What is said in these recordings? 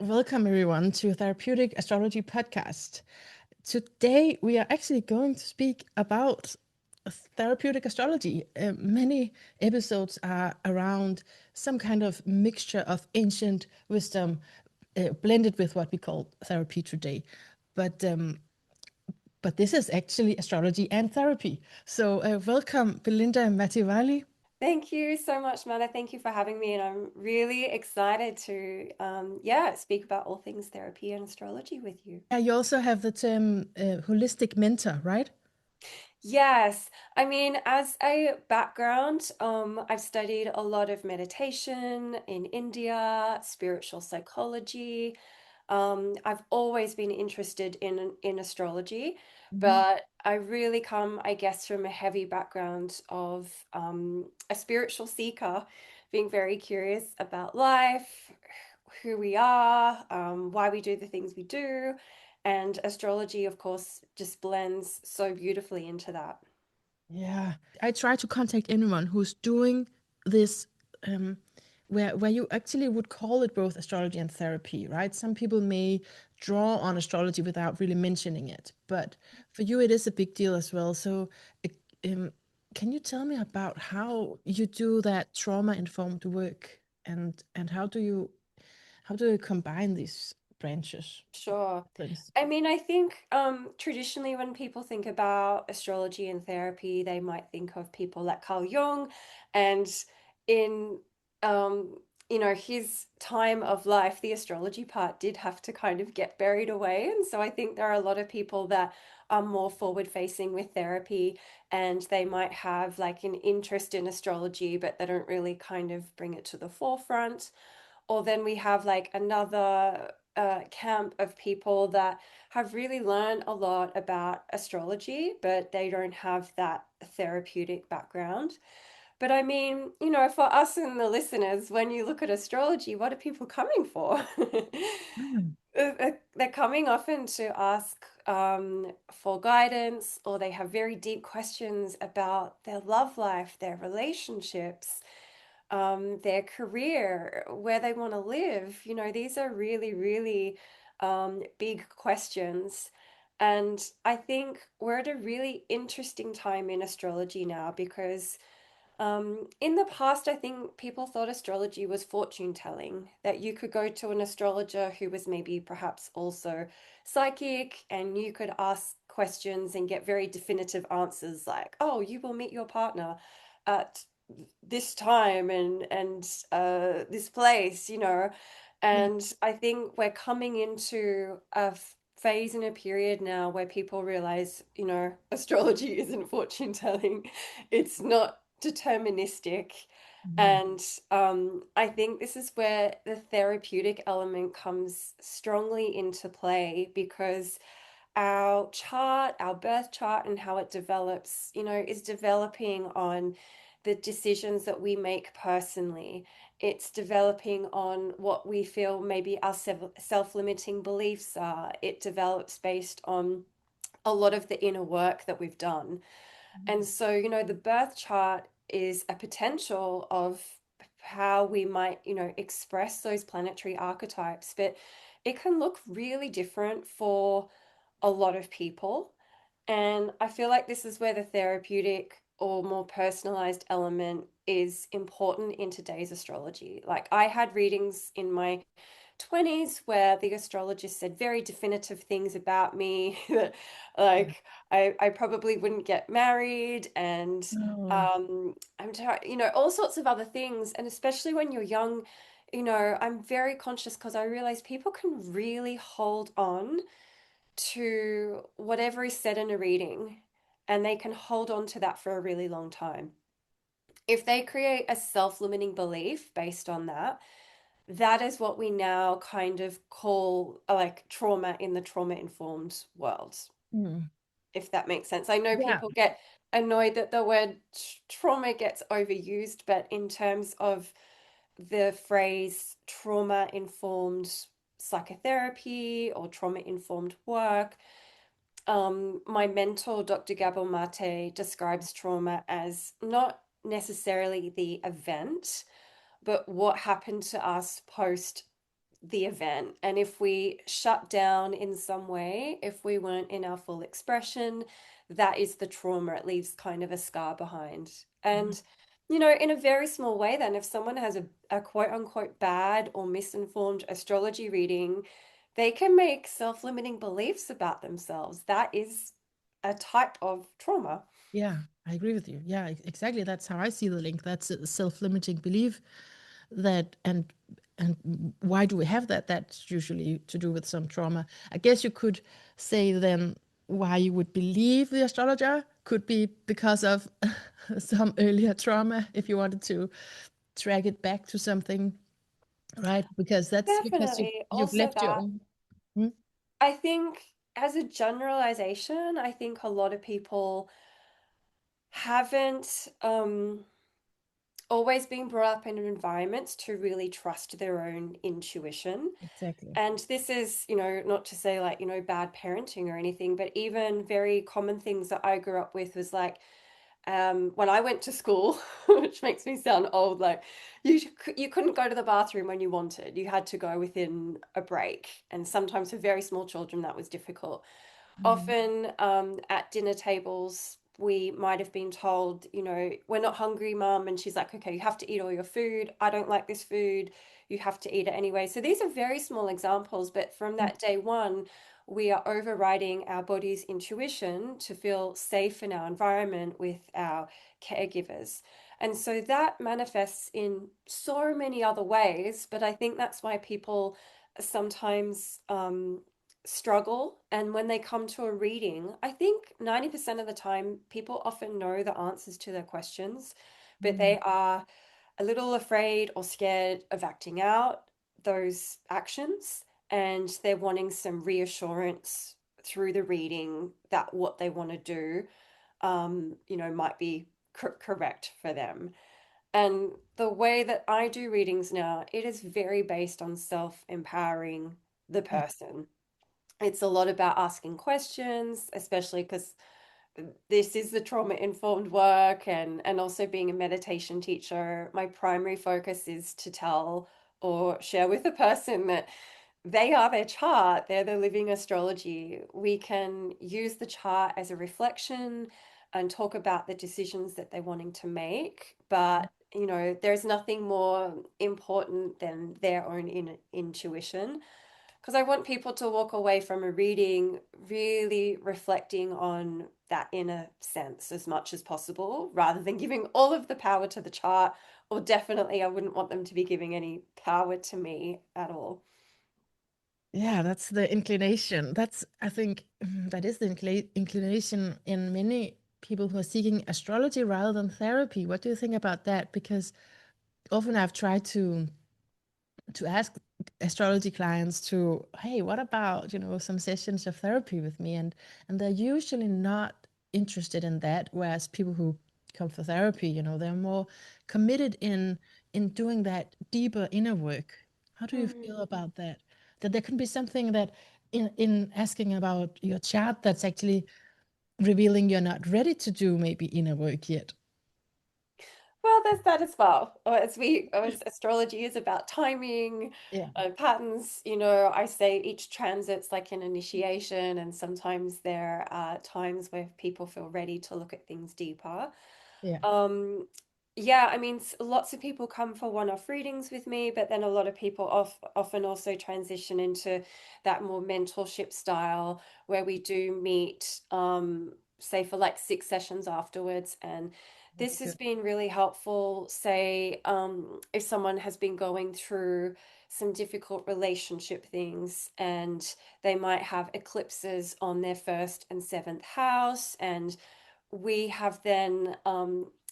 Welcome, everyone, to Therapeutic Astrology Podcast. Today, we are actually going to speak about therapeutic astrology. Many episodes are around some kind of mixture of ancient wisdom blended with what we call therapy today. But um, but this is actually astrology and therapy. So, welcome, Belinda Matwali. Thank you so much, Mana. Thank you for having me, and I'm really excited to, speak about all things therapy and astrology with you. Yeah, you also have the term holistic mentor, right? Yes, I mean, as a background, I've studied a lot of meditation in India, spiritual psychology. I've always been interested in astrology, Mhm. but I really come, I guess, from a heavy background of a spiritual seeker, being very curious about life, who we are, why we do the things we do, and astrology, of course, just blends so beautifully into that. Yeah, I try to contact anyone who's doing this, um, where you actually would call it both astrology and therapy, right? Some people may draw on astrology without really mentioning it, but for you, it is a big deal as well. So, um, can you tell me about how you do that trauma-informed work, and how do you combine these branches? Sure. Things? I mean, I think traditionally when people think about astrology and therapy, they might think of people like Carl Jung, and in um, his time of life, the astrology part did have to kind of get buried away. And so I think there are a lot of people that are more forward facing with therapy, and they might have like an interest in astrology, but they don't really kind of bring it to the forefront. Or then we have like another camp of people that have really learned a lot about astrology, but they don't have that therapeutic background. But I mean, for us and the listeners, when you look at astrology, what are people coming for? Mm. They're coming often to ask for guidance, or they have very deep questions about their love life, their relationships, their career, where they want to live. These are really, really big questions. And I think we're at a really interesting time in astrology now because in the past, I think people thought astrology was fortune telling, that you could go to an astrologer who was maybe perhaps also psychic, and you could ask questions and get very definitive answers like, oh, you will meet your partner at this time and this place. Yeah. And I think we're coming into a phase and a period now where people realize, astrology isn't fortune telling. It's not deterministic. Mhm. And I think this is where the therapeutic element comes strongly into play because our chart, our birth chart, and how it develops, is developing on the decisions that we make personally. It's developing on what we feel maybe our self limiting beliefs are. It develops based on a lot of the inner work that we've done. And so, the birth chart is a potential of how we might, express those planetary archetypes, but it can look really different for a lot of people. And I feel like this is where the therapeutic or more personalized element is important in today's astrology. Like, I had readings in my 20s where the astrologist said very definitive things about me that, Yeah. like, I probably wouldn't get married, and Oh. all sorts of other things. And especially when you're young, I'm very conscious because I realize people can really hold on to whatever is said in a reading, and they can hold on to that for a really long time. If they create a self-limiting belief based on that, that is what we now kind of call like trauma in the trauma-informed world, Hmm. if that makes sense. I know Yeah. people get annoyed that the word trauma gets overused, but in terms of the phrase trauma informed psychotherapy or trauma informed work, my mentor, Dr. Gabor Mate, describes trauma as not necessarily the event, but what happened to us post the event. And if we shut down in some way, if we weren't in our full expression, that is the trauma. It leaves kind of a scar behind. Mhm. And, in a very small way, then, if someone has a quote unquote bad or misinformed astrology reading, they can make self limiting beliefs about themselves. That is a type of trauma. Yeah, I agree with you. Yeah, exactly. That's how I see the link. That's a self-limiting belief that and why do we have that? That's usually to do with some trauma. I guess you could say then why you would believe the astrologer could be because of some earlier trauma if you wanted to drag it back to something, right? Because that's because Definitely. you've Also, left your that own. Hmm? I think, as a generalization, I think a lot of people haven't always been brought up in environments to really trust their own intuition. Exactly. And this is, not to say like, bad parenting or anything, but even very common things that I grew up with was like, when I went to school, which makes me sound old, like you couldn't go to the bathroom when you wanted. You had to go within a break, and sometimes for very small children that was difficult. Mm. Often at dinner tables, we might have been told, we're not hungry, mum. And she's like, okay, you have to eat all your food. I don't like this food. You have to eat it anyway. So these are very small examples, but from that day one, we are overriding our body's intuition to feel safe in our environment with our caregivers. And so that manifests in so many other ways. But I think that's why people sometimes struggle. And when they come to a reading, I think 90% of the time, people often know the answers to their questions, but Mm. they are a little afraid or scared of acting out those actions. And they're wanting some reassurance through the reading that what they want to do, might be correct for them. And the way that I do readings now, it is very based on self empowering the Yeah. person. It's a lot about asking questions, especially because this is the trauma informed work, and also being a meditation teacher. My primary focus is to tell or share with the person that they are their chart, they're the living astrology. We can use the chart as a reflection and talk about the decisions that they're wanting to make, but there's nothing more important than their own intuition, because I want people to walk away from a reading really reflecting on that inner sense as much as possible, rather than giving all of the power to the chart. Or definitely, I wouldn't want them to be giving any power to me at all. Yeah, that's the inclination. That's, I think, that is the inclination in many people who are seeking astrology rather than therapy. What do you think about that? Because often I've tried to ask astrology clients to, hey, what about, some sessions of therapy with me? And they're usually not interested in that, whereas people who come for therapy, they're more committed in doing that deeper inner work. How do you feel Mm. about that? That there can be something that in asking about your chart that's actually revealing you're not ready to do maybe inner work yet. Well, there's that as well. As astrology is about timing, Yeah, patterns. I say each transit's like an initiation, and sometimes there are times where people feel ready to look at things deeper. yeah, Um, yeah, I mean, lots of people come for one-off readings with me, but then a lot of people often also transition into that more mentorship style where we do meet, say for like 6 sessions afterwards. And that's this has good. been really helpful, say, if someone has been going through some difficult relationship things, and they might have eclipses on their first and seventh house, and we have then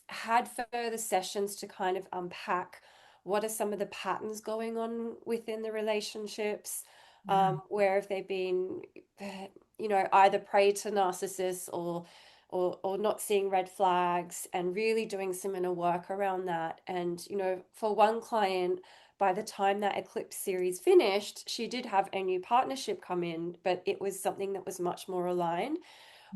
had further sessions to kind of unpack what are some of the patterns going on within the relationships. Yeah. Where have they been, either prey to narcissists, or not seeing red flags, and really doing some inner work around that. And for one client, by the time that eclipse series finished, she did have a new partnership come in, but it was something that was much more aligned.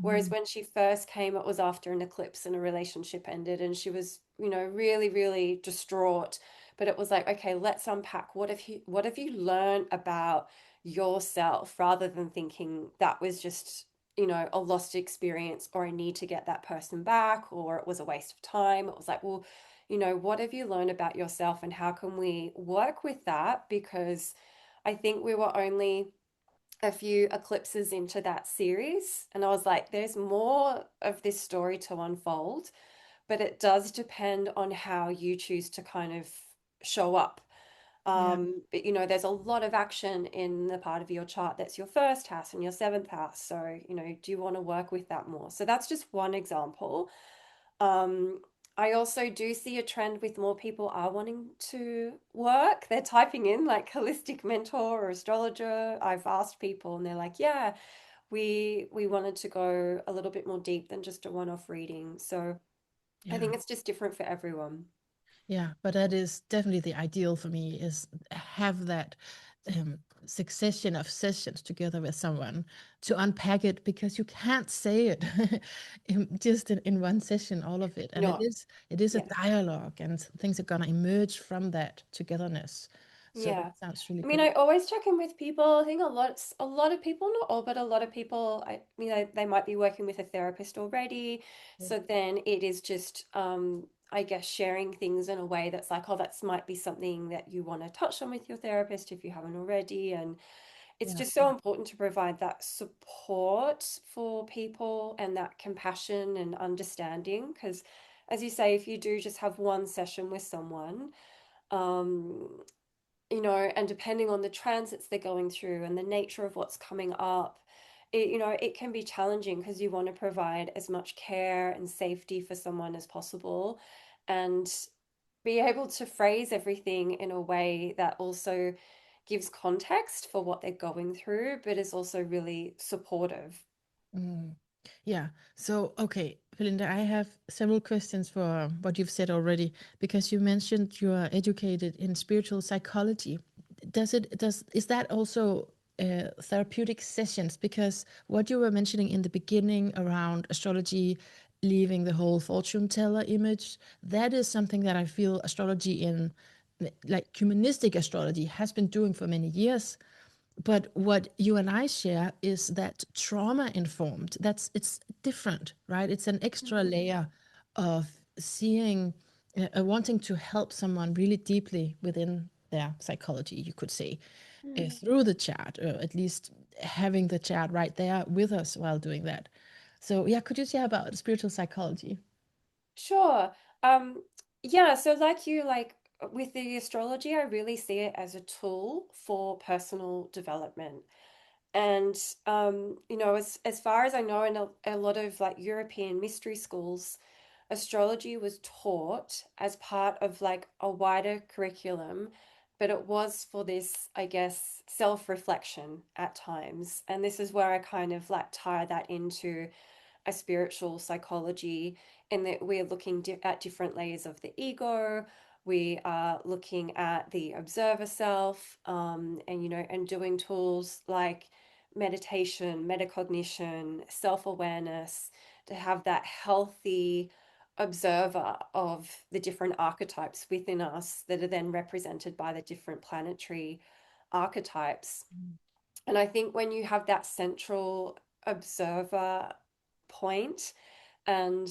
Whereas Mhm. when she first came, it was after an eclipse and a relationship ended, and she was, really, really distraught. but it was like, okay, let's unpack what have you learned about yourself rather than thinking that was just, a lost experience or I need to get that person back or it was a waste of time. It was like, well, what have you learned about yourself and how can we work with that? Because I think we were only a few eclipses into that series. And I was like, there's more of this story to unfold, but it does depend on how you choose to kind of show up. Yeah. But there's a lot of action in the part of your chart that's your first house and your seventh house. So, do you want to work with that more? So that's just one example. Um, I also do see a trend with more people are wanting to work. They're typing in like holistic mentor or astrologer. I've asked people and they're like, yeah, we wanted to go a little bit more deep than just a one-off reading. So I Yeah. think it's just different for everyone. Yeah, but that is definitely the ideal for me is have that succession of sessions together with someone to unpack it because you can't say it just in one session, all of it. And it No, is a yeah. dialogue and things are gonna emerge from that togetherness. So Yeah. that sounds really I mean, good. I always check in with people. I think a lot of people, not all, but a lot of people, they might be working with a therapist already. Yeah. So then it is just, I guess, sharing things in a way that's like, oh, that might be something that you want to touch on with your therapist if you haven't already. And it's Yeah. just so important to provide that support for people and that compassion and understanding. Because, as you say, if you do just have one session with someone, um, and depending on the transits they're going through and the nature of what's coming up, it can be challenging because you want to provide as much care and safety for someone as possible and be able to phrase everything in a way that also gives context for what they're going through, but is also really supportive. Mm. Yeah. So, okay, Belinda, I have several questions for what you've said already because you mentioned you are educated in spiritual psychology. Is that also therapeutic sessions? Because what you were mentioning in the beginning around astrology leaving the whole fortune teller image, that is something that I feel astrology in like humanistic astrology has been doing for many years. But what you and I share is that trauma informed, that's it's different, right? It's an extra Mhm. layer of seeing, wanting to help someone really deeply within their psychology, you could say, Mm. through the chat, or at least having the chat right there with us while doing that. So, yeah, could you share about spiritual psychology? Sure. Um, yeah, so like with the astrology, I really see it as a tool for personal development. And as far as I know, in a lot of like European mystery schools, astrology was taught as part of like a wider curriculum, but it was for this, I guess, self-reflection at times. And this is where I kind of like tie that into a spiritual psychology in that we're looking at different layers of the ego. We are looking at the observer self, and doing tools like meditation, metacognition, self-awareness to have that healthy observer of the different archetypes within us that are then represented by the different planetary archetypes. And I think when you have that central observer point and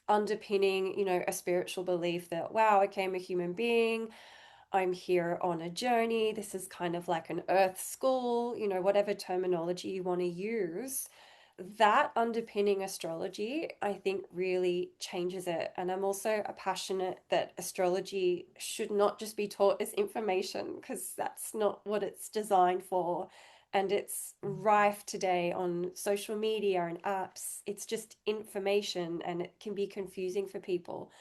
underpinning, a spiritual belief that, wow, okay, I'm a human being, I'm here on a journey, this is kind of like an earth school, whatever terminology you want to use, that underpinning astrology, I think, really changes it. And I'm also a passionate that astrology should not just be taught as information because that's not what it's designed for. And it's rife today on social media and apps. It's just information and it can be confusing for people.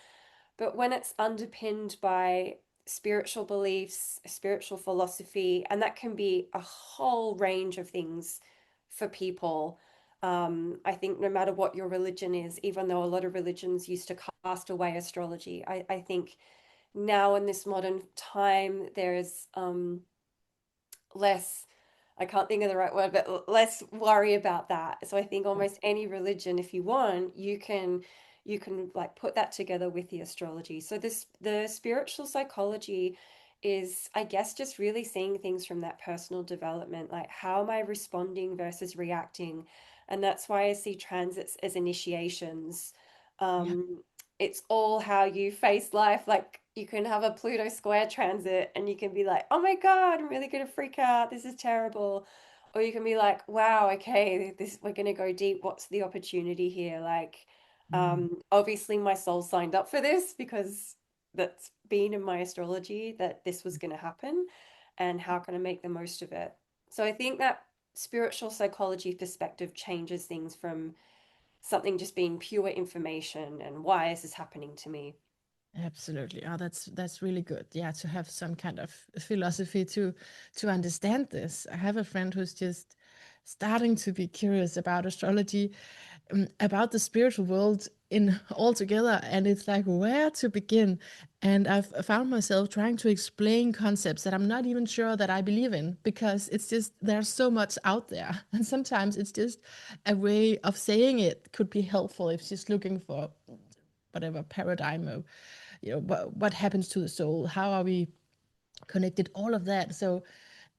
But when it's underpinned by spiritual beliefs, spiritual philosophy, and that can be a whole range of things for people. I think no matter what your religion is, even though a lot of religions used to cast away astrology, I think now in this modern time, there's less, I can't think of the right word, but less worry about that. So I think almost any religion, if you want, you can, you can like put that together with the astrology. So this the spiritual psychology is, I guess, just really seeing things from that personal development, like how am I responding versus reacting? And that's why I see transits as initiations. Yeah. Um, it's all how you face life. Like you can have a Pluto square transit and you can be like, oh my God, I'm really gonna freak out. This is terrible. Or you can be like, wow, okay, this we're gonna go deep. What's the opportunity here? Like, Mm. obviously my soul signed up for this because that's been in my astrology that this was gonna happen, and how can I make the most of it? So I think that spiritual psychology perspective changes things from something just being pure information and why is this happening to me? Absolutely. Oh, that's really good. Yeah, to have some kind of philosophy to understand this. I have a friend who's just starting to be curious about astrology, about the spiritual world in altogether, and it's like where to begin. And I've found myself trying to explain concepts that I'm not even sure that I believe in because it's just there's so much out there, and sometimes it's just a way of saying it could be helpful if she's looking for whatever paradigm of what happens to the soul, how are we connected, all of that. So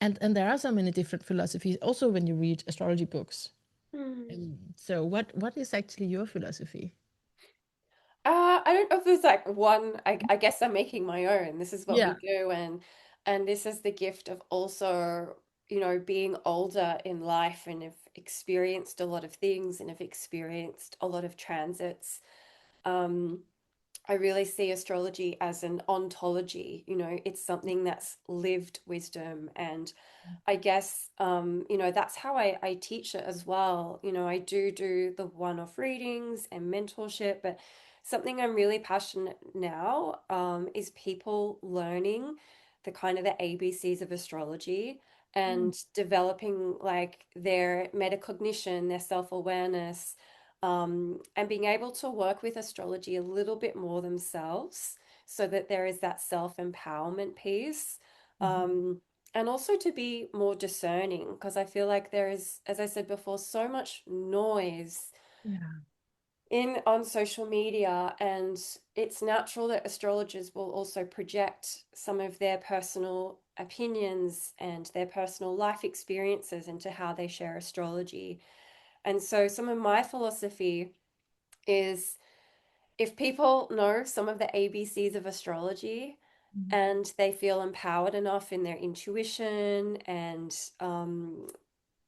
and there are so many different philosophies also when you read astrology books. Hmm. So what is actually your philosophy? I don't know if there's like one. I guess I'm making my own. This is what we Yeah. do, and this is the gift of also, being older in life and have experienced a lot of things and have experienced a lot of transits. Um, I really see astrology as an ontology. It's something that's lived wisdom. And I guess, that's how I teach it as well. I do the one-off readings and mentorship, but something I'm really passionate now is people learning the kind of the ABCs of astrology Mm. and developing like their metacognition, their self-awareness, and being able to work with astrology a little bit more themselves so that there is that self-empowerment piece. Mhm. And also to be more discerning because I feel like there is, as I said before, so much noise Yeah. in on social media, and it's natural that astrologers will also project some of their personal opinions and their personal life experiences into how they share astrology. And so some of my philosophy is if people know some of the ABCs of astrology Mhm. and they feel empowered enough in their intuition and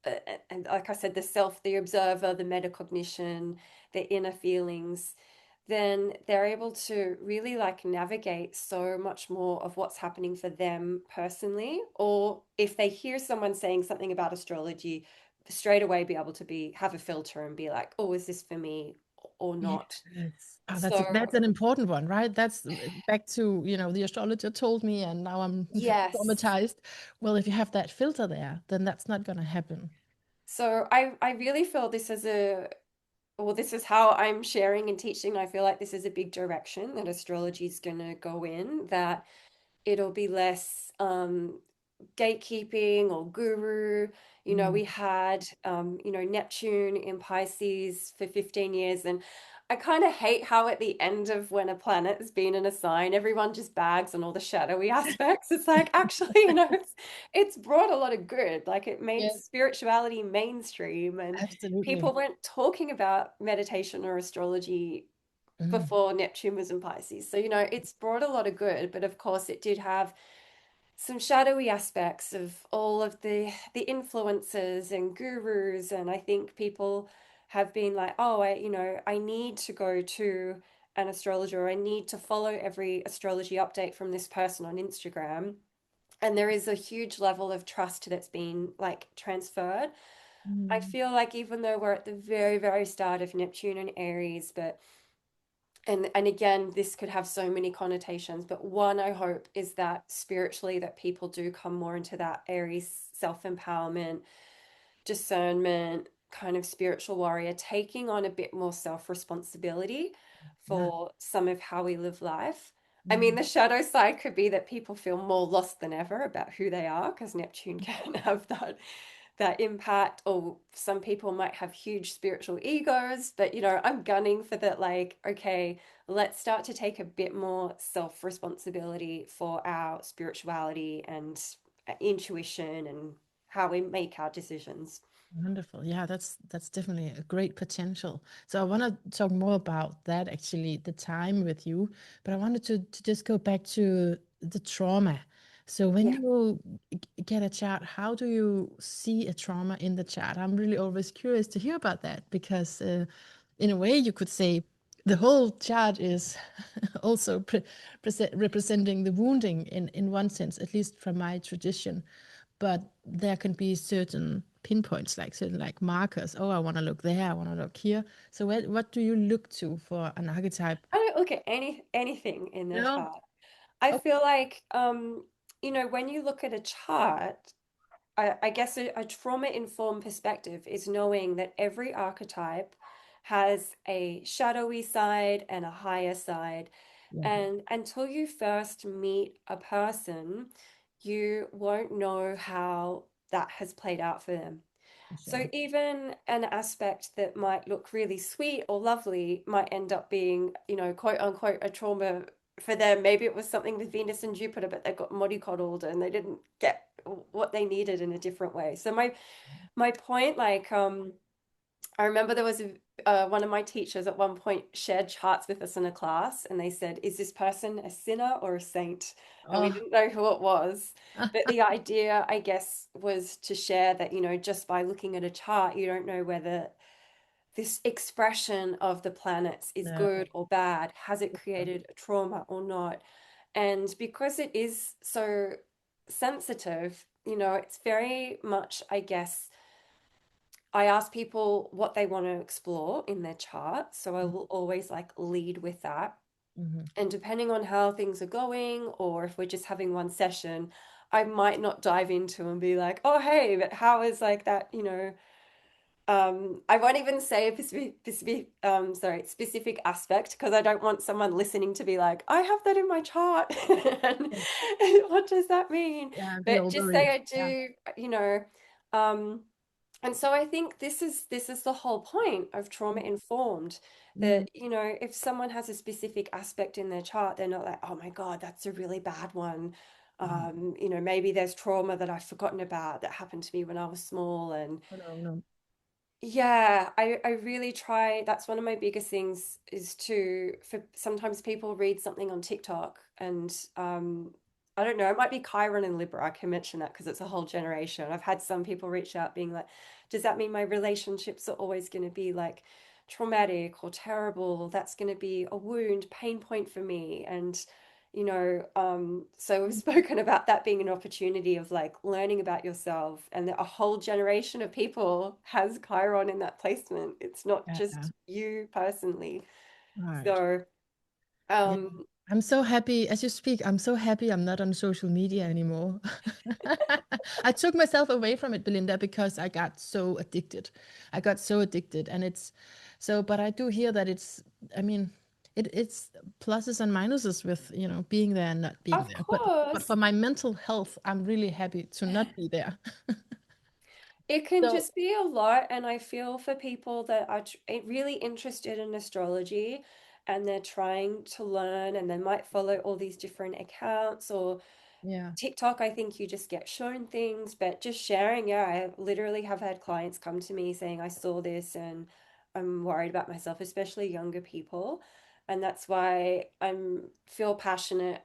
like I said, the self, the observer, the metacognition, the inner feelings, then they're able to really like navigate so much more of what's happening for them personally. Or if they hear someone saying something about astrology, straight away be able to have a filter and be like, oh, is this for me or not? Yes. Oh, So, that's an important one, right? That's back to, the astrologer told me and now I'm yes. traumatized. Well, if you have that filter there, then that's not going to happen. So I really feel this is this is how I'm sharing and teaching. I feel like this is a big direction that astrology is going to go in, that it'll be less gatekeeping or guru. Mm. We had, Neptune in Pisces for 15 years. And I kind of hate how at the end of when a planet has been in a sign, everyone just bags on all the shadowy aspects. It's like, actually, it's brought a lot of good. Like it made Yes, spirituality mainstream and absolutely. people weren't talking about meditation or astrology Mm. before Neptune was in Pisces. So, it's brought a lot of good, but of course it did have some shadowy aspects of all of the influencers and gurus. And I think people have been like, oh, I need to go to an astrologer, or I need to follow every astrology update from this person on Instagram. And there is a huge level of trust that's been like transferred. I Mm. feel like even though we're at the very, very start of Neptune and Aries, but and again, this could have so many connotations, but one I hope is that spiritually that people do come more into that Aries self-empowerment, discernment, kind of spiritual warrior, taking on a bit more self-responsibility Yeah. for some of how we live life. I mean, Mm. the shadow side could be that people feel more lost than ever about who they are, because Neptune can have that impact, or some people might have huge spiritual egos, but I'm gunning for that, like, okay, let's start to take a bit more self-responsibility for our spirituality and intuition and how we make our decisions. Wonderful. Yeah, that's definitely a great potential. So I want to talk more about that actually, the time with you, but I wanted to just go back to the trauma. So when Yeah. you get a chart, how do you see a trauma in the chart? I'm really always curious to hear about that because in a way you could say the whole chart is also representing the wounding in one sense, at least from my tradition, but there can be certain pinpoints, like certain like markers. Oh, I want to look there, I want to look here. So what do you look to for an archetype? I don't look at anything in the No. chart. I Oh, feel like when you look at a chart, I guess a trauma-informed perspective is knowing that every archetype has a shadowy side and a higher side. yeah, And until you first meet a person, you won't know how that has played out for them. for So sure. even an aspect that might look really sweet or lovely might end up being, quote unquote, a trauma for them. Maybe it was something with Venus and Jupiter, but they got mollycoddled and they didn't get what they needed in a different way. So my point, like, I remember there was one of my teachers at one point shared charts with us in a class, and they said, "Is this person a sinner or a saint?" And we Oh, didn't know who it was. But the idea, I guess, was to share that, just by looking at a chart, you don't know whether this expression of the planets is yeah, good or bad. Has it created a trauma or not? And because it is so sensitive, it's very much, I guess, I ask people what they want to explore in their chart. So I will always like lead with that. mm-hmm. And depending on how things are going, or if we're just having one session, I might not dive into and be like, oh, hey, but how is like that, I won't even say a specific aspect because I don't want someone listening to be like, I have that in my chart. And Yeah, what does that mean? yeah, be But all just say worried. I Yeah. do, um, and so I think this is the whole point of trauma informed, Mm, that if someone has a specific aspect in their chart, they're not like, oh my God, that's a really bad one. mm. Maybe there's trauma that I've forgotten about that happened to me when I was small. And Oh, no, no. yeah, I really try. That's one of my biggest things, is for sometimes people read something on TikTok and I don't know, it might be Chiron and Libra. I can mention that because it's a whole generation. I've had some people reach out being like, does that mean my relationships are always going to be like traumatic or terrible? That's going to be a wound, pain point for me. And so we've spoken about that being an opportunity of like learning about yourself, and a whole generation of people has Chiron in that placement. It's not Yeah, just you personally. right. So, Yeah. um, I'm so happy as you speak. I'm so happy I'm not on social media anymore. I took myself away from it, Belinda, because I got so addicted. I got so addicted, and it's so. But I do hear that I mean, it's pluses and minuses with being there and not being of there. But course, for my mental health, I'm really happy to not be there. it can So just be a lot. And I feel for people that are really interested in astrology and they're trying to learn, and they might follow all these different accounts, or yeah, TikTok, I think you just get shown things, but just sharing. Yeah, I literally have had clients come to me saying, I saw this and I'm worried about myself, especially younger people. And that's why I'm feel passionate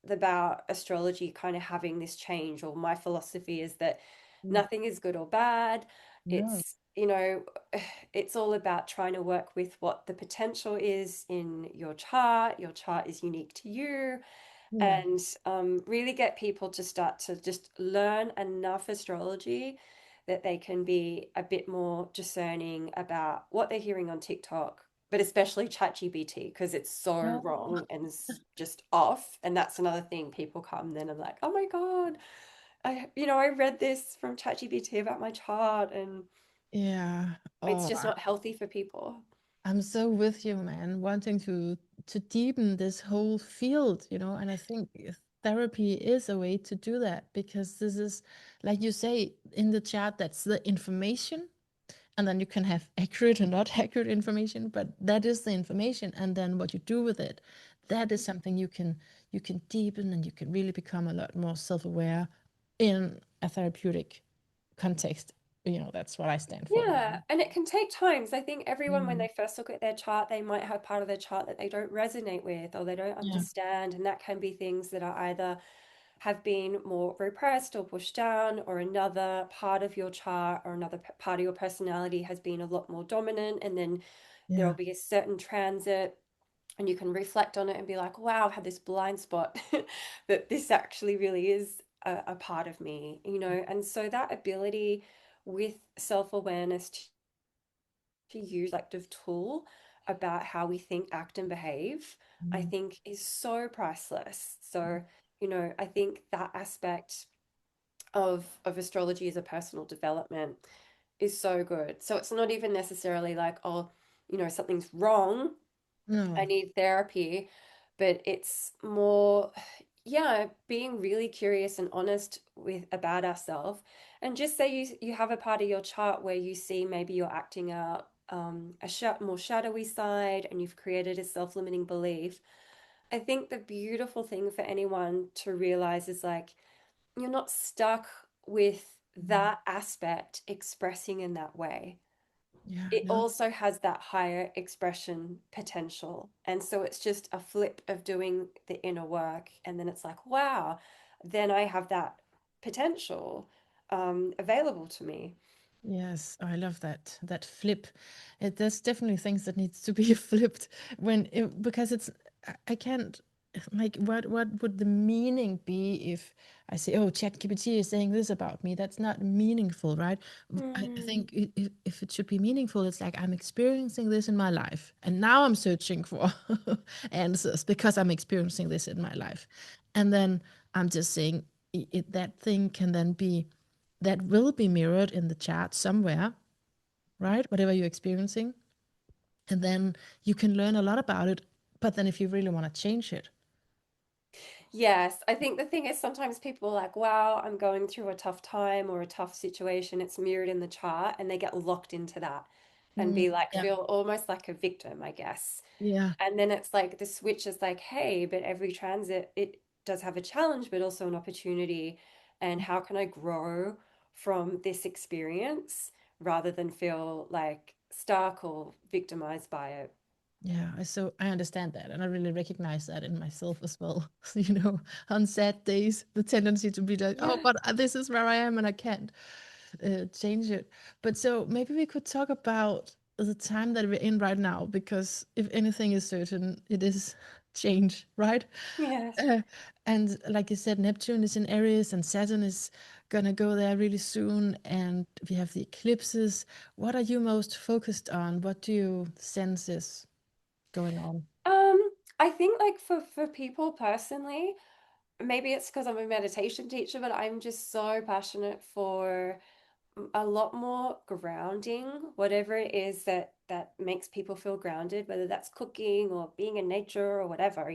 about astrology kind of having this change. Or my philosophy is that mm, nothing is good or bad. no, It's it's all about trying to work with what the potential is in your chart. Your chart is unique to you, yeah, and really get people to start to just learn enough astrology that they can be a bit more discerning about what they're hearing on TikTok, but especially ChatGPT, because it's so no, wrong and it's just off. And that's another thing. People come then and like, oh my God, I read this from ChatGPT about my chart, and yeah. it's Oh, just not healthy for people. I'm so with you, man. Wanting to deepen this whole field, and I think therapy is a way to do that because this is like you say in the chat, that's the information, and then you can have accurate and not accurate information, but that is the information, and then what you do with it, that is something you can deepen, and you can really become a lot more self-aware in a therapeutic context. That's what I stand for. Yeah, and it can take time. So I think everyone, when Mm. they first look at their chart, they might have part of their chart that they don't resonate with or they don't Yeah. understand. And that can be things that are either have been more repressed or pushed down, or another part of your chart or another part of your personality has been a lot more dominant. And then there'll Yeah. be a certain transit, and you can reflect on it and be like, wow, I've had this blind spot that this actually really is a part of me, you know? And so that ability with self-awareness to use active tool about how we think, act, and behave, I Mm. think is so priceless. So, I think that aspect of astrology as a personal development is so good. So it's not even necessarily like, oh, something's wrong, I No. need therapy, but it's more, yeah, being really curious and honest with about ourselves. And just say you have a part of your chart where you see maybe you're acting out more shadowy side, and you've created a self-limiting belief. I think the beautiful thing for anyone to realize is like you're not stuck with Mm. that aspect expressing in that way. Yeah. It No. also has that higher expression potential. And so it's just a flip of doing the inner work. And then it's like, wow, then I have that potential available to me. Yes, I love that flip. There's definitely things that needs to be flipped because I can't, like, what would the meaning be if I say, oh, ChatGPT is saying this about me? That's not meaningful, right? I Mm. think if it should be meaningful, it's like I'm experiencing this in my life, and now I'm searching for answers because I'm experiencing this in my life, and then I'm just saying that thing can then be that will be mirrored in the chat somewhere, right? Whatever you're experiencing. And then you can learn a lot about it. But then if you really want to change it, Yes, I think the thing is sometimes people are like, wow, I'm going through a tough time or a tough situation. It's mirrored in the chart, and they get locked into that and mm, be like, yeah, feel almost like a victim, I guess. yeah, And then it's like the switch is like, hey, but every transit, it does have a challenge, but also an opportunity. And how can I grow from this experience rather than feel like stuck or victimized by it? yeah. So I understand that. And I really recognize that in myself as well. On sad days, the tendency to be like, oh, Yeah. but this is where I am and I can't change it. But so maybe we could talk about the time that we're in right now, because if anything is certain, it is change, right? Yes. Uh, and like you said, Neptune is in Aries and Saturn is gonna go there really soon. And we have the eclipses. What are you most focused on? What do you sense is going on? Um, I think like for people personally, maybe it's because I'm a meditation teacher, but I'm just so passionate for a lot more grounding, whatever it is that makes people feel grounded, whether that's cooking or being in nature or whatever,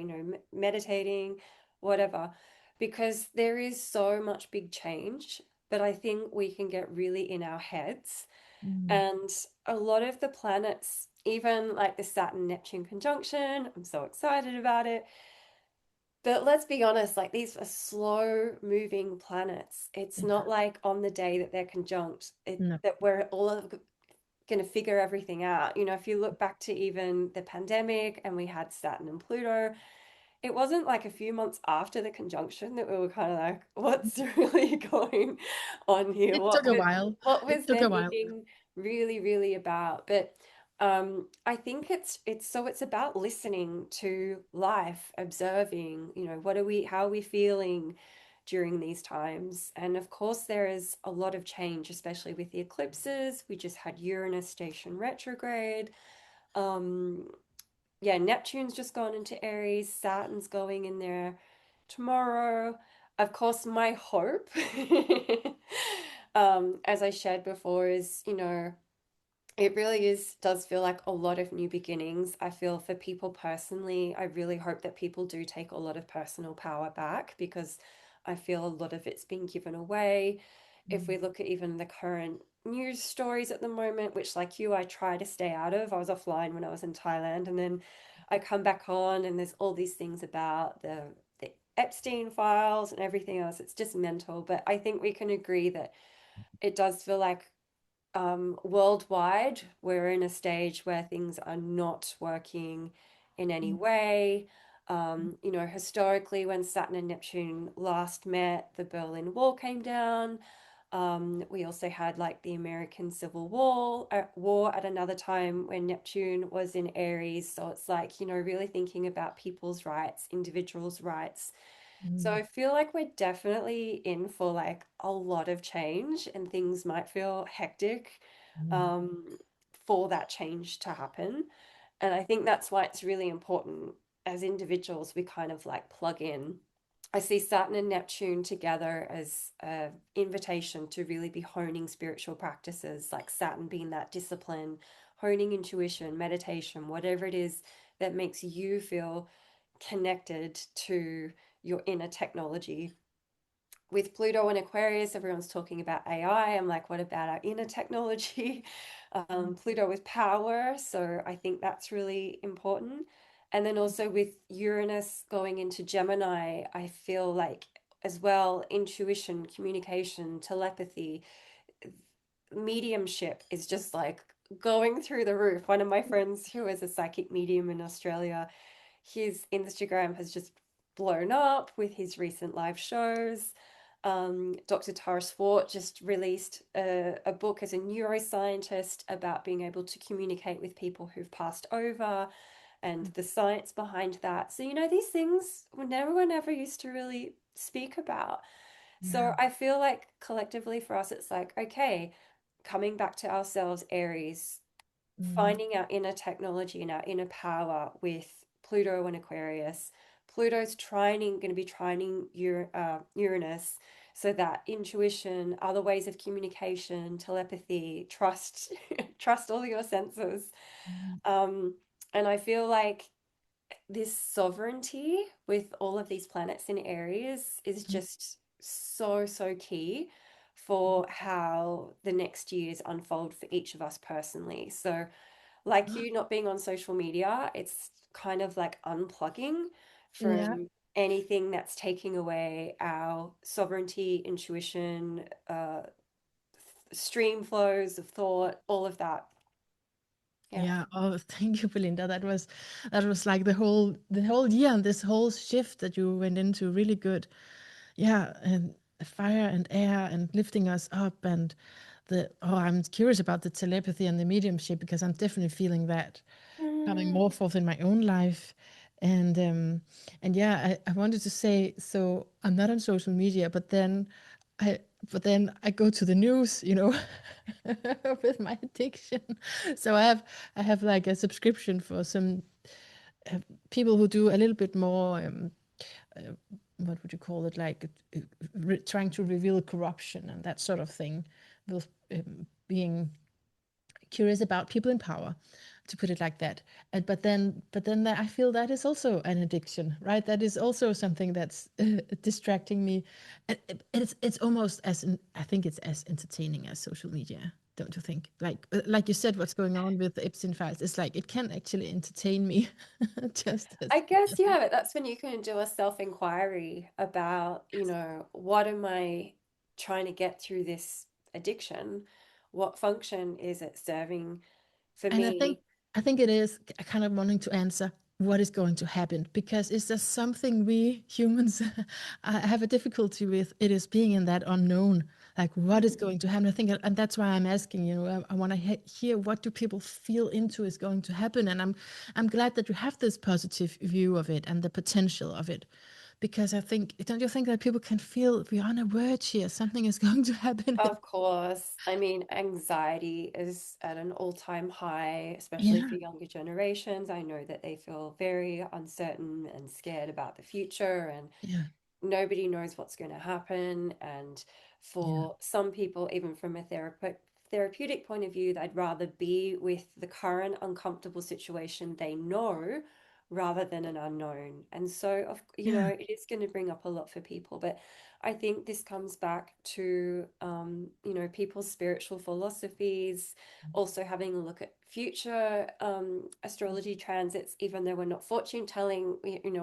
meditating, whatever, because there is so much big change, but I think we can get really in our heads. Mm. And a lot of the planets, even like the Saturn Neptune conjunction, I'm so excited about it. But let's be honest, like these are slow moving planets. It's Yeah. not like on the day that they're conjunct, No. that we're all going to figure everything out. If you look back to even the pandemic and we had Saturn and Pluto, it wasn't like a few months after the conjunction that we were kind of like, what's really going on here? It took a while. What It was took their a while. meeting really, really about? But I think it's about listening to life, observing, how are we feeling during these times? And of course, there is a lot of change, especially with the eclipses. We just had Uranus station retrograde. Um, yeah, Neptune's just gone into Aries, Saturn's going in there tomorrow. Of course, my hope, as I shared before, is, it really does feel like a lot of new beginnings. I feel for people personally, I really hope that people do take a lot of personal power back, because I feel a lot of it's been given away. If we look at even the current news stories at the moment, which, like you, I try to stay out of. I was offline when I was in Thailand, and then I come back on, and there's all these things about the Epstein files and everything else. It's just mental. But I think we can agree that it does feel like worldwide, we're in a stage where things are not working in any way. Historically, when Saturn and Neptune last met, the Berlin Wall came down. We also had like the American Civil War at another time when Neptune was in Aries. So it's like, really thinking about people's rights, individuals' rights. So I feel like we're definitely in for like a lot of change, and things might feel hectic um, for that change to happen. And I think that's why it's really important as individuals we kind of like plug in. I see Saturn and Neptune together as an invitation to really be honing spiritual practices, like Saturn being that discipline, honing intuition, meditation, whatever it is that makes you feel connected to your inner technology. With Pluto and Aquarius, everyone's talking about AI. I'm like, what about our inner technology? Pluto with power. So I think that's really important. And then also with Uranus going into Gemini, I feel like as well, intuition, communication, telepathy, mediumship is just like going through the roof. One of my friends who is a psychic medium in Australia, his Instagram has just blown up with his recent live shows. Dr. Tara Swart just released a book as a neuroscientist about being able to communicate with people who've passed over and the science behind that. So, these things no one ever used to really speak about. So Yeah. I feel like collectively for us, it's like, okay, coming back to ourselves, Aries, Mm. finding our inner technology and our inner power with Pluto and Aquarius. Pluto's going to be trining Uranus, so that intuition, other ways of communication, telepathy, trust, trust all your senses. Mm. Um, and I feel like this sovereignty with all of these planets in Aries is Mm. just so, so key for how the next years unfold for each of us personally. So, like you not being on social media, it's kind of like unplugging Yeah. from anything that's taking away our sovereignty, intuition, stream flows of thought, all of that. Yeah. Yeah. Oh, thank you, Belinda. That was like the whole year and this whole shift that you went into really good. Yeah, and fire and air and lifting us up and I'm curious about the telepathy and the mediumship because I'm definitely feeling that coming more Mm. forth in my own life. And yeah, I wanted to say, so I'm not on social media, I but then I go to the news, with my addiction. So I have like a subscription for some uh, people who do a little bit more uh, what would you call it, like trying to reveal corruption and that sort of thing, with being curious about people in power, to put it like that. But then I feel that is also an addiction, right? That is also something that's distracting me. And it's almost I think it's as entertaining as social media, don't you think? Like you said, what's going on with the Epstein files, it's like it can actually entertain me just as. I guess, yeah, but that's when you can do a self-inquiry about, what am I trying to get through this addiction? What function is it serving for And I think me? I think it is kind of wanting to answer what is going to happen, because is there something we humans have a difficulty with? It is being in that unknown, like what is going to happen. I think, and that's why I'm asking. I want to hear what do people feel into is going to happen, and I'm glad that you have this positive view of it and the potential of it, because I think, don't you think that people can feel we're on a verge here, something is going to happen? Of course. I mean, anxiety is at an all-time high, especially Yeah, for younger generations. I know that they feel very uncertain and scared about the future, and yeah, nobody knows what's going to happen. And yeah, for some people, even from a therapeutic point of view, they'd rather be with the current uncomfortable situation they know rather than an unknown. And so, yeah. it is going to bring up a lot for people. But I think this comes back to, people's spiritual philosophies, also having a look at future astrology transits, even though we're not fortune telling,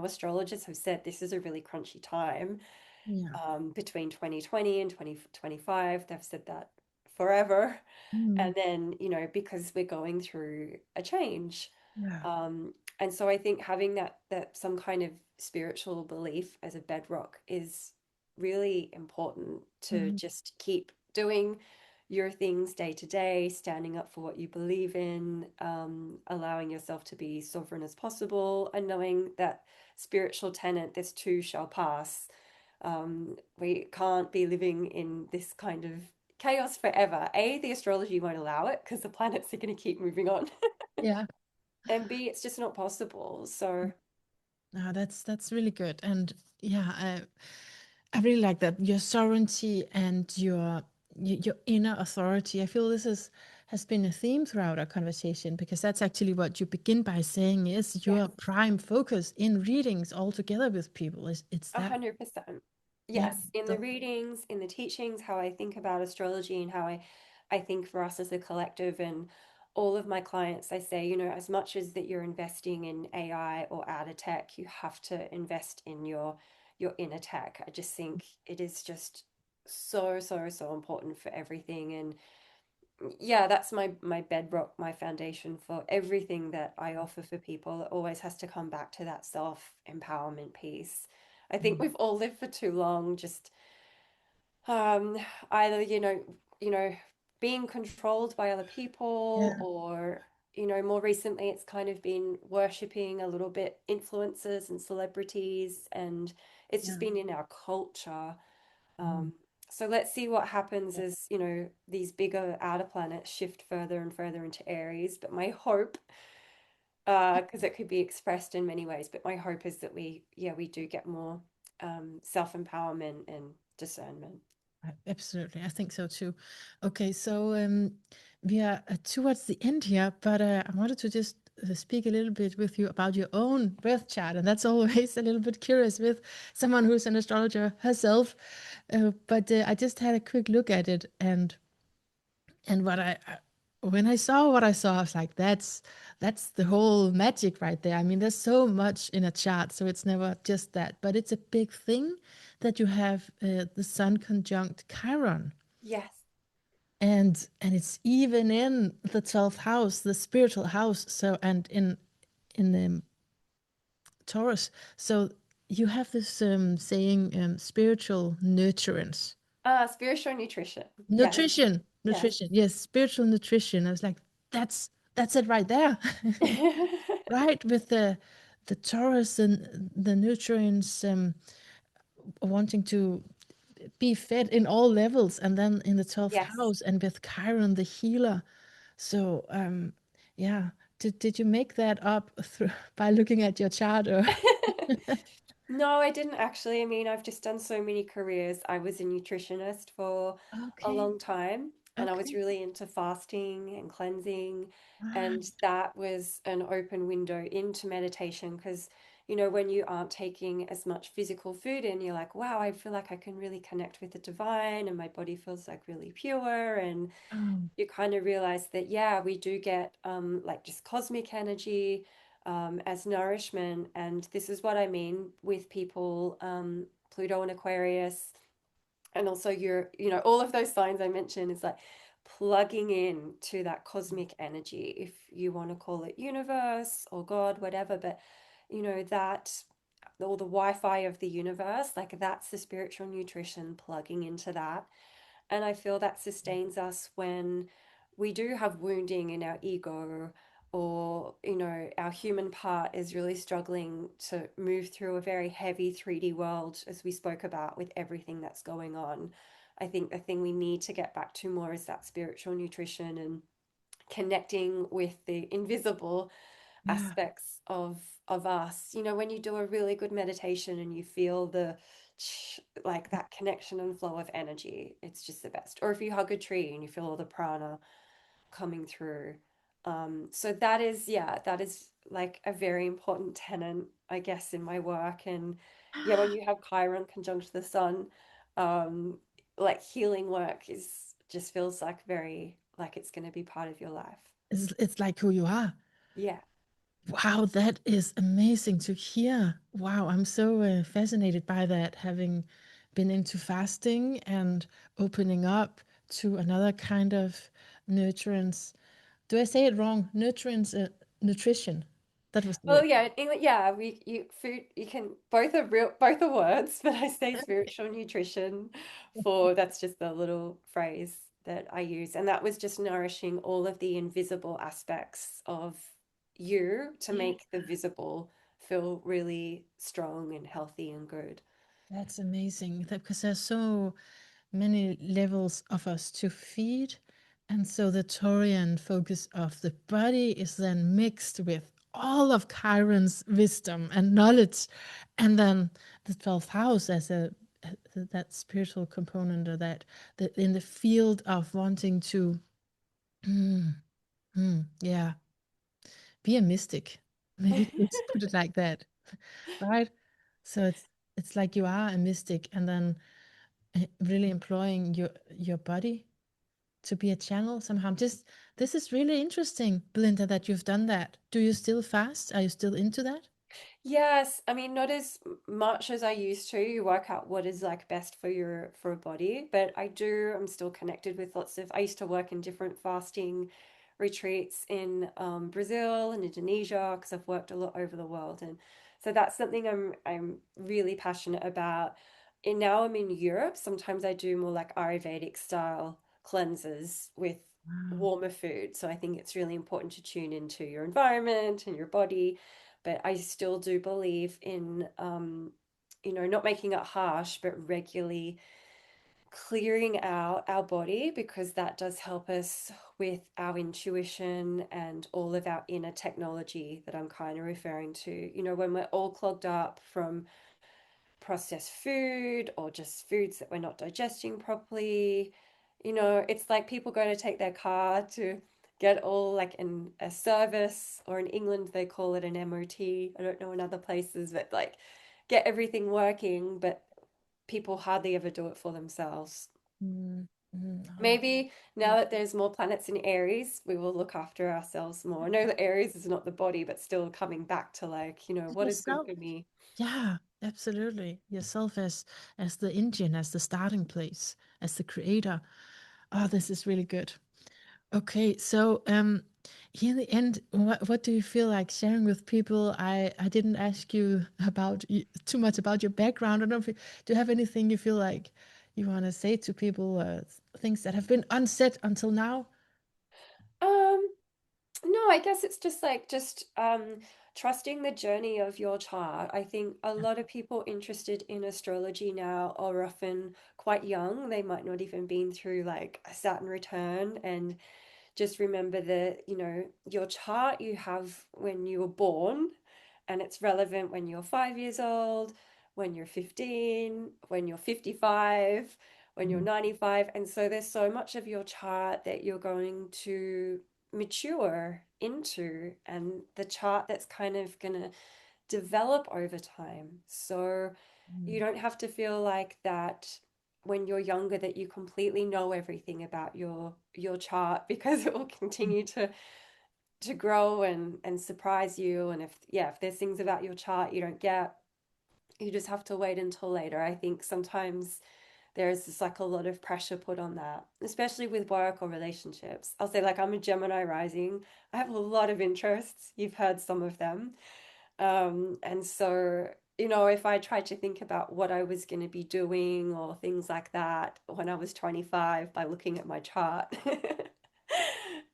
astrologers have said this is a really crunchy time Yeah. between 2020 and 2025. They've said that forever. Mm. And then, because we're going through a change. Yeah. And so I think having that some kind of spiritual belief as a bedrock is really important to Mhm. just keep doing your things day to day, standing up for what you believe in, allowing yourself to be sovereign as possible, and knowing that spiritual tenet, this too shall pass. We can't be living in this kind of chaos forever. A, the astrology won't allow it because the planets are going to keep moving on. Yeah. And B, it's just not possible. So, That's really good. And yeah, I really like that. Your sovereignty and your inner authority. I feel this is has been a theme throughout our conversation because that's actually what you begin by saying is yes, your prime focus in readings all together with people. Is it's that 100%. yeah. Yes, in the So readings, in the teachings, how I think about astrology and how I think for us as a collective and all of my clients, I say, as much as that you're investing in AI or outer tech, you have to invest in your inner tech. I just think it is just so, so, so important for everything. And yeah, that's my bedrock, my foundation for everything that I offer for people. It always has to come back to that self-empowerment piece. I think mm, we've all lived for too long just um either, being controlled by other people, yeah, or more recently it's kind of been worshipping a little bit influencers and celebrities, and it's just yeah. been in our culture. Mm. um, so let's see what happens as, these bigger outer planets shift further and further into Aries. But my hope, because it could be expressed in many ways, but my hope is that we do get more self-empowerment and discernment. Absolutely, I think so too. Okay, so we are towards the end here, but I wanted to just speak a little bit with you about your own birth chart, and that's always a little bit curious with someone who's an astrologer herself. But I just had a quick look at it, and when I saw what I saw, I was like, that's the whole magic right there. I mean, there's so much in a chart, so it's never just that, but it's a big thing that you have the Sun conjunct Chiron, Yes. and it's even in the 12th house, the spiritual house. So and in the Taurus, so you have this saying spiritual nurturance. Spiritual nutrition. Yes. Nutrition, Yes. nutrition. Yes, spiritual nutrition. I was like, that's it right there. Right, with the Taurus and the nutrients wanting to be fed in all levels, and then in the 12th Yes. house and with Chiron the healer. So yeah, did you make that up through by looking at your chart or No, I didn't actually. I mean, I've just done so many careers. I was a nutritionist for a okay, long time, and I was okay. really into fasting and cleansing. Ah, And that was an open window into meditation because, when you aren't taking as much physical food in, you're like, wow, I feel like I can really connect with the divine, and my body feels like really pure. And oh, you kind of realize that, yeah, we do get like just cosmic energy as nourishment. And this is what I mean with people, Pluto and Aquarius, and also all of those signs I mentioned is like plugging in to that cosmic energy, if you want to call it universe or God, whatever. But, that or the Wi-Fi of the universe, like that's the spiritual nutrition, plugging into that. And I feel that sustains us when we do have wounding in our ego, or, our human part is really struggling to move through a very heavy 3D world, as we spoke about with everything that's going on. I think the thing we need to get back to more is that spiritual nutrition and connecting with the invisible yeah. aspects of us. When you do a really good meditation and you feel the like that connection and flow of energy, it's just the best. Or if you hug a tree and you feel all the prana coming through. So that is, yeah, that is like a very important tenet, I guess, in my work. And yeah, when you have Chiron conjunct the sun, um, like healing work is just feels like very like it's going to be part of your life. It's like who you are. Yeah. Wow, that is amazing to hear. Wow, I'm so fascinated by that, having been into fasting and opening up to another kind of nutrients. Do I say it wrong? Nutrients, nutrition. That was the Well, word. yeah, in English, yeah, we you food you can both are words, but I say spiritual nutrition for that's just the little phrase that I use, and that was just nourishing all of the invisible aspects of you to Yeah, make the visible feel really strong and healthy and good. that's amazing. Because there's so many levels of us to feed. And so the Taurian focus of the body is then mixed with all of Chiron's wisdom and knowledge. And then the 12th house as that spiritual component, or that in the field of wanting to, mm, yeah, be a mystic. Maybe let's put it like that, right? So it's like you are a mystic, and then really employing your body to be a channel somehow. Just this is really interesting, Belinda, that you've done that. Do you still fast? Are you still into that? Yes, I mean, not as much as I used to. You work out what is like best for your for a body, but I'm still connected with lots of, I used to work in different fasting retreats in Brazil and Indonesia because I've worked a lot over the world. And so that's something I'm really passionate about. And now I'm in Europe. Sometimes I do more like Ayurvedic style cleanses with Wow. warmer food. So I think it's really important to tune into your environment and your body, but I still do believe in, not making it harsh, but regularly clearing out our body because that does help us with our intuition and all of our inner technology that I'm kind of referring to. When we're all clogged up from processed food or just foods that we're not digesting properly. It's like people going to take their car to get all like in a service, or in England they call it an MOT. I don't know in other places, but like get everything working, but people hardly ever do it for themselves. Mm, oh, Maybe now that there's more planets in Aries, we will look after ourselves more. I know that Aries is not the body, but still coming back to like, what is good yourself. for me. Yeah, absolutely. Yourself as the engine, as the starting place, as the creator. Oh, this is really good. Okay, so in the end, what do you feel like sharing with people? I didn't ask you about too much about your background. I don't know if do you have anything you feel like you want to say to people, things that have been unsaid until now? Um, No, I guess it's just like trusting the journey of your chart. I think a lot of people interested in astrology now are often quite young. They might not even been through like a Saturn return, and just remember that, your chart you have when you were born, and it's relevant when you're 5 years old, when you're 15, when you're 55, when you're Mhm. 95. And so there's so much of your chart that you're going to mature into, and the chart that's kind of going to develop over time. So you Mm, don't have to feel like that when you're younger that you completely know everything about your chart, because it will mm, continue to grow and surprise you. And if there's things about your chart you don't get, you just have to wait until later. I think sometimes there's just like a lot of pressure put on that, especially with work or relationships. I'll say, like, I'm a Gemini rising. I have a lot of interests. You've heard some of them. And so, if I tried to think about what I was going to be doing or things like that when I was 25 by looking at my chart,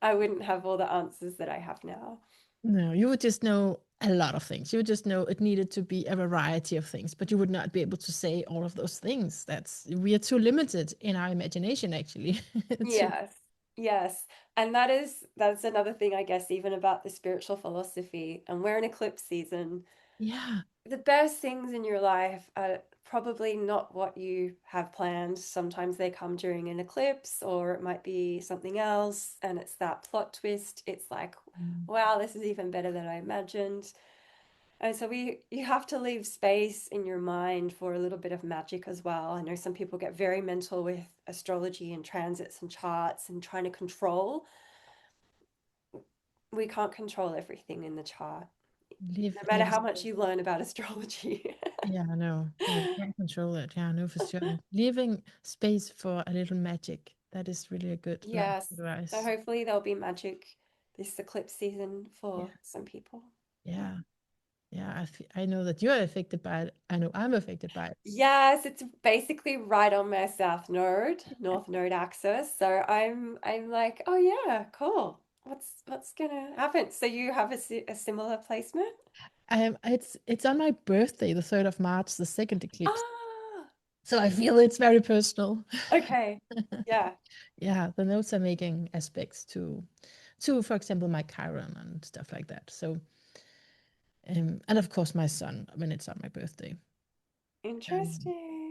I wouldn't have all the answers that I have now. No, you would just know a lot of things. You would just know it needed to be a variety of things, but you would not be able to say all of those things. That's we are too limited in our imagination, actually. to Yes. Yes. And that's another thing, I guess, even about the spiritual philosophy. And we're in eclipse season. Yeah. The best things in your life are probably not what you have planned. Sometimes they come during an eclipse, or it might be something else, and it's that plot twist. It's like, Mm. wow, this is even better than I imagined. And so you have to leave space in your mind for a little bit of magic as well. I know some people get very mental with astrology and transits and charts and trying to control. We can't control everything in the chart, no matter Leave how much space. you learn about astrology. Yeah, no, no, we can't control it. Yeah, no, for sure. Leaving space for a little magic. That is really a good life Yes. So advice. hopefully there'll be magic this eclipse season Yeah, for some people. Yeah. yeah, yeah. I know that you're affected by it. I know I'm affected by it. Yes, it's basically right on my south node, north node axis. So I'm like, oh yeah, cool. What's gonna happen? So you have a similar placement? It's on my birthday, the 3rd of March, the second eclipse. Ah, So I feel it's very personal. okay. Yeah. Yeah, the notes are making aspects to, for example, my Chiron and stuff like that. So, and of course my son when it's on my birthday. Um,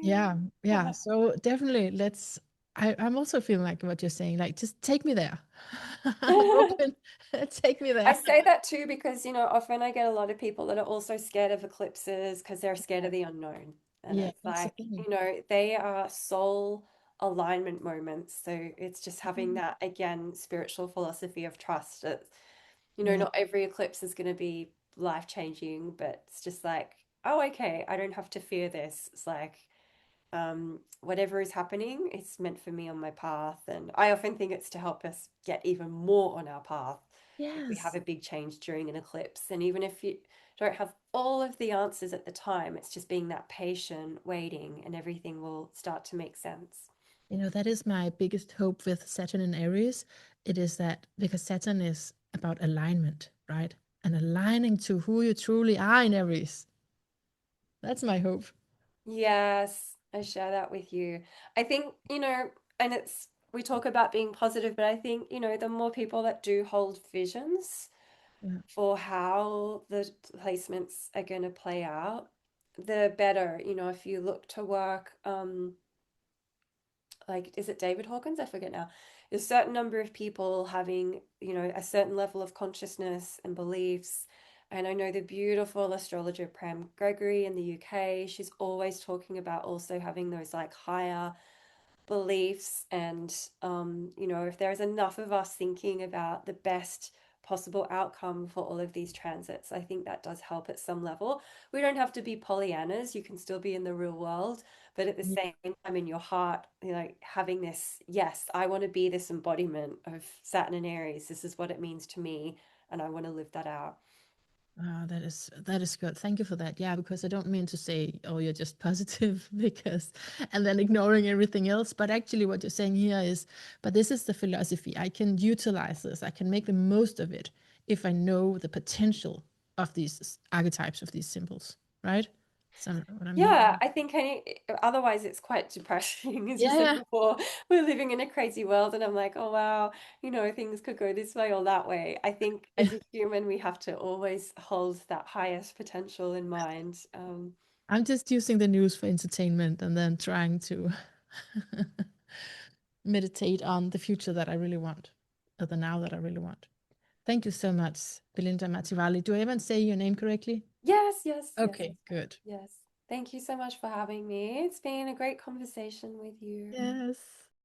yeah, Interesting. yeah. So definitely let's. I'm also feeling like what you're saying. Like, just take me there. I'm open. Take me I there. say that too because, often I get a lot of people that are also scared of eclipses because they're scared of the unknown. And Yeah, it's that's the like, thing. they are soul alignment moments. So it's just having Mhm. that, again, spiritual philosophy of trust. It's, Yeah. not every eclipse is going to be life changing, but it's just like, oh, okay, I don't have to fear this. It's like, whatever is happening, it's meant for me on my path. And I often think it's to help us get even more on our path if we have Yes. a big change during an eclipse. And even if you don't have all of the answers at the time, it's just being that patient, waiting, and everything will start to make sense. That is my biggest hope with Saturn in Aries. It is that because Saturn is about alignment, right? And aligning to who you truly are in Aries. That's my hope. Yes, I share that with you. I think, and we talk about being positive, but I think, the more people that do hold visions Yeah. for how the placements are going to play out, the better. If you look to work, like, is it David Hawkins? I forget now. There's a certain number of people having, a certain level of consciousness and beliefs. And I know the beautiful astrologer Pram Gregory in the UK, she's always talking about also having those like higher beliefs. And if there's enough of us thinking about the best possible outcome for all of these transits, I think that does help at some level. We don't have to be Pollyannas, you can still be in the real world, but at the Yeah. same time in your heart, like having this, yes, I want to be this embodiment of Saturn and Aries, this is what it means to me, and I want to live that out. That is good. Thank you for that. Yeah, because I don't mean to say, oh, you're just positive because, and then ignoring everything else. But actually, what you're saying here is, but this is the philosophy. I can utilize this. I can make the most of it if I know the potential of these archetypes of these symbols, right? So what I'm Yeah, hearing. I think otherwise it's quite depressing, as you Yeah, said yeah. before. We're living in a crazy world, and I'm like, oh wow, things could go this way or that way. I think Yeah. as a human, we have to always hold that highest potential in mind. I'm just using the news for entertainment and then trying to meditate on the future that I really want, or the now that I really want. Thank you so much, Belinda Matwali. Do I even say your name correctly? Yes, yes, yes, Okay, good. yes. Thank you so much for having me. It's been a great conversation with you. Yes.